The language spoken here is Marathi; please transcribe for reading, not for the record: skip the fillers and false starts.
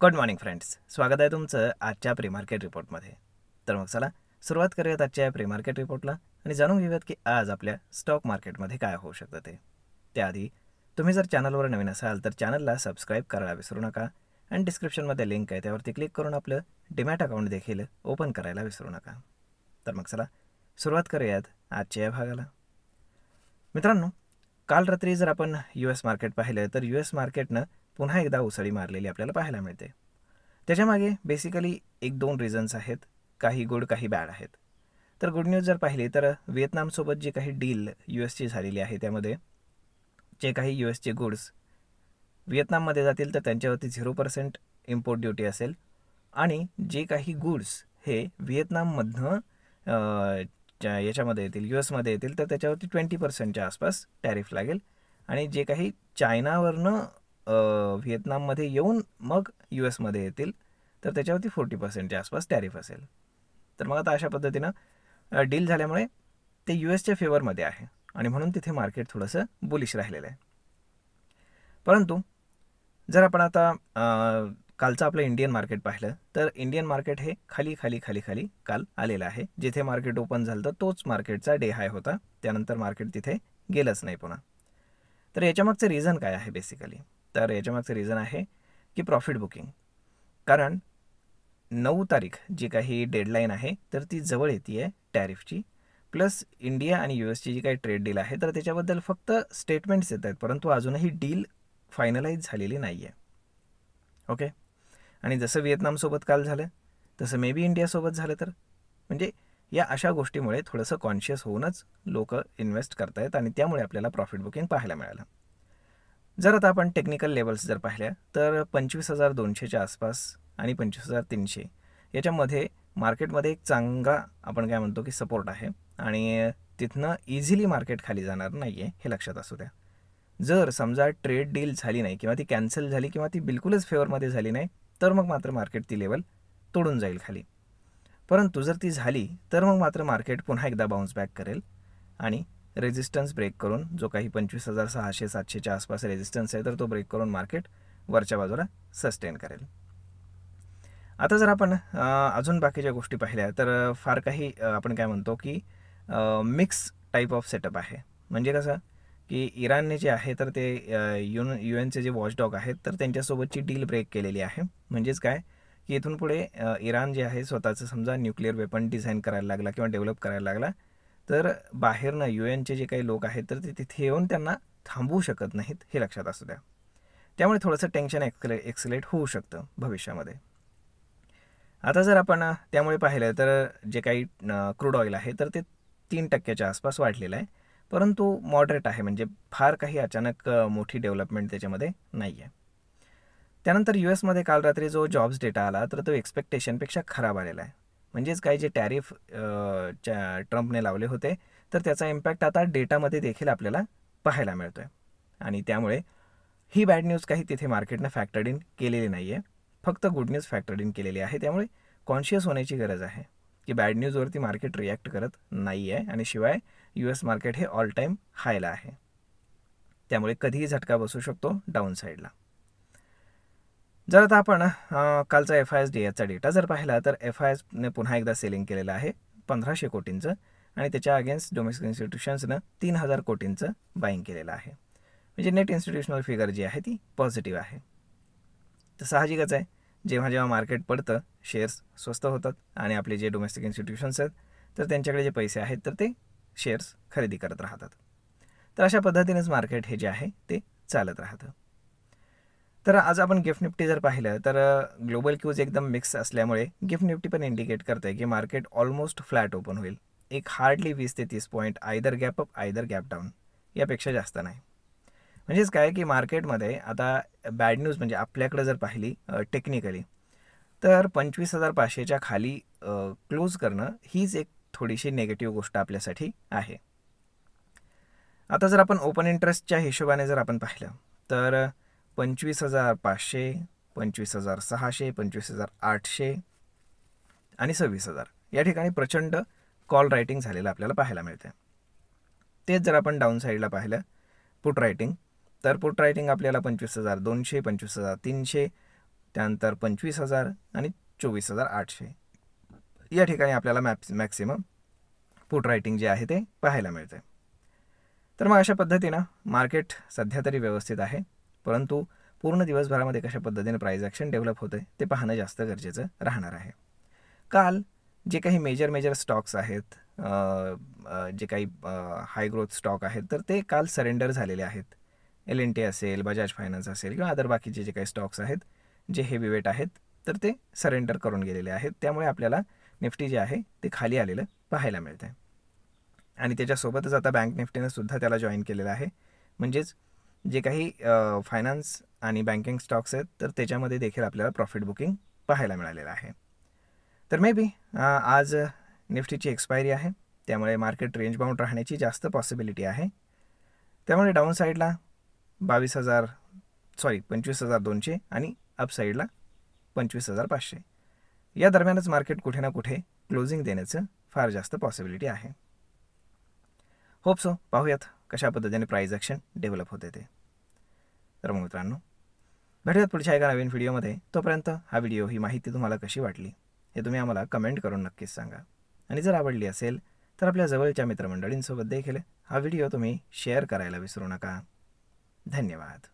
गुड मॉर्निंग फ्रेंड्स, स्वागत आहे तुमचं आजच्या प्री मार्केट रिपोर्टमध्ये. तर मग चला सुरुवात करूयात आजच्या प्री मार्केट रिपोर्टला आणि जाणून घेऊयात की आज आपल्या स्टॉक मार्केटमध्ये काय होऊ शकतं ते. त्याआधी तुम्ही जर चॅनलवर नवीन असाल तर चॅनलला सबस्क्राईब करायला विसरू नका आणि डिस्क्रिप्शनमध्ये लिंक आहे त्यावरती क्लिक करून आपलं डीमॅट अकाउंट देखील ओपन करायला विसरू नका. तर मग चला सुरुवात करूयात आजच्या या भागाला. मित्रांनो, काल रात्री जर आपण US मार्केट पाहिलं तर US मार्केटनं पुन्हा एकदा उसळी मारलेली आपल्याला पाहायला मिळते. त्याच्यामागे बेसिकली 1-2 रिझन्स आहेत, काही गुड काही बॅड आहेत. तर गुड न्यूज जर पाहिली तर व्हिएतनामसोबत जी काही डील USची झालेली आहे त्यामध्ये जे काही USचे गुड्स व्हिएतनाममध्ये जातील तर त्यांच्यावरती 0% इम्पोर्ट ड्युटी असेल आणि जे काही गुड्स हे व्हिएतनाममधनं याच्यामध्ये येतील USमध्ये येतील तर त्याच्यावरती 20%च्या आसपास टॅरिफ लागेल आणि जे काही चायनावरनं व्हिएतनाममध्ये येऊन मग USमध्ये येतील तर त्याच्यावरती 40%च्या आसपास टॅरिफ असेल. तर मग आता अशा पद्धतीनं डील झाल्यामुळे ते USच्या फेवरमध्ये आहे आणि म्हणून तिथे मार्केट थोडंसं बुलिश राहिलेलं आहे. परंतु जर आपण आता कालचं आपलं इंडियन मार्केट पाहिलं तर इंडियन मार्केट हे खाली खाली खाली खाली काल आलेलं आहे. जिथे मार्केट ओपन झालं तर तोच मार्केटचा डे हाय होता, त्यानंतर मार्केट तिथे गेलंच नाही पुन्हा. तर याच्यामागचं रिझन काय आहे बेसिकली? तर याच्यामागचं रिझन आहे की प्रॉफिट बुकिंग. कारण 9 तारीख जी काही डेडलाईन आहे तर ती जवळ येते आहे टॅरिफची, प्लस इंडिया आणि USची जी काही ट्रेड डील आहे तर त्याच्याबद्दल फक्त स्टेटमेंट्स येत आहेत, परंतु अजूनही डील फायनलाइज झालेली नाही आहे. ओके, आणि जसं व्हिएतनामसोबत काल झालं तसं मे बी इंडियासोबत झालं तर म्हणजे या अशा गोष्टीमुळे थोडंसं कॉन्शियस होऊनच लोक इन्व्हेस्ट करतायत आणि त्यामुळे आपल्याला प्रॉफिट बुकिंग पाहायला मिळालं. जर आता आपण टेक्निकल लेवल्स जर पाहिल्या तर 25,200च्या आसपास आणि 25,300 याच्यामध्ये मार्केटमध्ये एक चांगला आपण काय म्हणतो की सपोर्ट आहे आणि तिथनं इझिली मार्केट खाली जाणार नाही आहे हे लक्षात असू द्या. जर समजा ट्रेड डील झाली नाही किंवा ती कॅन्सल झाली किंवा ती बिलकुलच फेवरमध्ये झाली नाही तर मग मात्र मार्केट ती लेवल तोडून जाईल खाली. परंतु जर ती झाली तर मग मात्र मार्केट पुन्हा एकदा बाउन्स बॅक करेल आणि रेजिस्टन्स ब्रेक करून जो काही 25,600-700च्या आसपास रेजिस्टन्स आहे तर तो ब्रेक करून मार्केट वरच्या बाजूला सस्टेन करेल. आता जर आपण अजून बाकीच्या गोष्टी पाहिल्या तर फार काही आपण काय म्हणतो की मिक्स टाईप ऑफ सेटअप आहे. म्हणजे कसं की इराणने जे आहे तर ते UN जे वॉचडॉग आहेत तर त्यांच्यासोबतची डील ब्रेक केलेली आहे. म्हणजेच काय की इथून पुढे इराण जे आहे स्वतःचं समजा न्यूक्लिअर वेपन डिझाईन करायला लागला किंवा डेव्हलप करायला लागला तर बाहेरनं UNचे जे काही लोक आहेत तर ते तिथे येऊन त्यांना थांबवू शकत नाहीत हे लक्षात असू द्या. त्यामुळे थोडंसं टेन्शन एक्सलेट होऊ शकतं भविष्यामध्ये. आता जर आपण त्यामुळे पाहिलं तर जे काही क्रूड ऑइल आहे तर ते 3%च्या आसपास वाढलेलं आहे, परंतु मॉडरेट आहे, म्हणजे फार काही अचानक मोठी डेव्हलपमेंट त्याच्यामध्ये नाही आहे. त्यानंतर USमध्ये काल रात्री जो जॉब्स डेटा आला तर तो एक्सपेक्टेशनपेक्षा खराब आलेला आहे. म्हणजेच काही जे टॅरिफ ट्रम्पने लावले होते तर त्याचा इम्पॅक्ट आता डेटामध्ये देखील आपल्याला पाहायला मिळतो आहे आणि त्यामुळे ही बॅड न्यूज काही तिथे मार्केटनं फॅक्टर्ड इन केलेली नाही आहे, फक्त गुड न्यूज फॅक्टर्ड इन केलेली आहे. त्यामुळे कॉन्शियस होण्याची गरज आहे की बॅड न्यूजवरती मार्केट रिॲक्ट करत नाही आहे आणि शिवाय US मार्केट हे ऑल टाईम हायला आहे, त्यामुळे कधीही झटका बसू शकतो डाऊन साईडला. जर आता आपण कालचा FISDAचा डेटा जर पाहिला तर FISने पुन्हा एकदा सेलिंग केलेलं आहे 1,500 कोटींचं आणि त्याच्या अगेन्स्ट डोमेस्टिक इन्स्टिट्यूशन्सनं 3,000 कोटींचं बाईंग केलेलं आहे. म्हणजे नेट इन्स्टिट्यूशनल फिगर जी आहे ती पॉझिटिव्ह आहे. तर साहजिकच आहे, जेव्हा जेव्हा मार्केट पडतं शेअर्स स्वस्त होतात आणि आपले जे डोमेस्टिक इन्स्टिट्यूशन्स आहेत तर त्यांच्याकडे जे पैसे आहेत तर ते शेअर्स खरेदी करत राहतात. तर अशा पद्धतीनेच मार्केट हे जे आहे ते चालत राहतं. तर आज आपण गिफ्ट निफ्टी जर पाहिलं तर ग्लोबल क्यूज एकदम मिक्स असल्यामुळे गिफ्ट निफ्टी पण इंडिकेट करते की मार्केट ऑलमोस्ट फ्लॅट ओपन होईल. एक हार्डली 20 ते 30 point either gap up either gap down, यापेक्षा जास्त नाही. म्हणजेच काय की मार्केटमध्ये आता बॅड न्यूज म्हणजे आपल्याकडे जर पाहिली टेक्निकली तर 25,500च्या खाली क्लोज करणं हीच एक थोडीशी नेगेटिव्ह गोष्ट आपल्यासाठी आहे. आता जर आपण ओपन इंटरेस्टच्या हिशोबाने जर आपण पाहिलं तर 25,500, 25,600, 25,800 आणि 26,000 या ठिकाणी प्रचंड कॉल रायटिंग झालेलं आपल्याला पाहायला मिळते. तेच जर आपण डाऊन साईडला पाहिलं पुट रायटिंग तर पुट रायटिंग आपल्याला 25,200, 25,300, त्यानंतर 25,000 आणि 24,800 या ठिकाणी आपल्याला मॅक्सिमम पुट रायटिंग जे आहे ते पाहायला मिळते. तर मग अशा पद्धतीनं मार्केट सध्या तरी व्यवस्थित आहे, परंतु पूर्ण दिवसभरामध्ये कशा पद्धतीने प्राइस ॲक्शन डेव्हलप होते ते पाहणं जास्त गरजेचं राहणार आहे. काल जे काही मेजर स्टॉक्स आहेत, जे काही हाय ग्रोथ स्टॉक आहेत, तर ते काल सरेंडर झालेले आहेत. L&T असेल, बजाज फायनान्स असेल किंवा अदर बाकीचे जे काही स्टॉक्स आहेत जे हेवी वेट आहेत, तर ते सरेंडर करून गेलेले आहेत. त्यामुळे आपल्याला निफ्टी जे आहे ते खाली आलेलं पाहायला मिळतं आहे. आणि त्याच्यासोबतच आता बँक निफ्टीनं सुद्धा त्याला जॉईन केलेलं आहे. म्हणजेच जे काही फायनान्स आणि बँकिंग स्टॉक्स आहेत, तर त्याच्यामध्ये देखील आपल्याला प्रॉफिट बुकिंग पाहायला मिळालेलं आहे. तर मे बी आज निफ्टीची एक्सपायरी आहे, त्यामुळे मार्केट रेंज बाउंड राहण्याची जास्त पॉसिबिलिटी आहे. त्यामुळे डाऊन साईडला 25,200 आणि अप साईडला 25,500 या दरम्यानच मार्केट कुठे ना कुठे क्लोजिंग देण्याचं फार जास्त पॉसिबिलिटी आहे. Hope so. पाहूयात कशा पद्धतीने प्राइस ॲक्शन डेव्हलप होते ते. तर मग मित्रांनो, भेटूयात पुढच्या एका नवीन व्हिडिओमध्ये. तोपर्यंत हा व्हिडिओ, ही माहिती तुम्हाला कशी वाटली हे तुम्ही आम्हाला कमेंट करून नक्कीच सांगा. आणि जर आवडली असेल तर आपल्या जवळच्या मित्रमंडळींसोबत देखील हा व्हिडिओ तुम्ही शेअर करायला विसरू नका. धन्यवाद.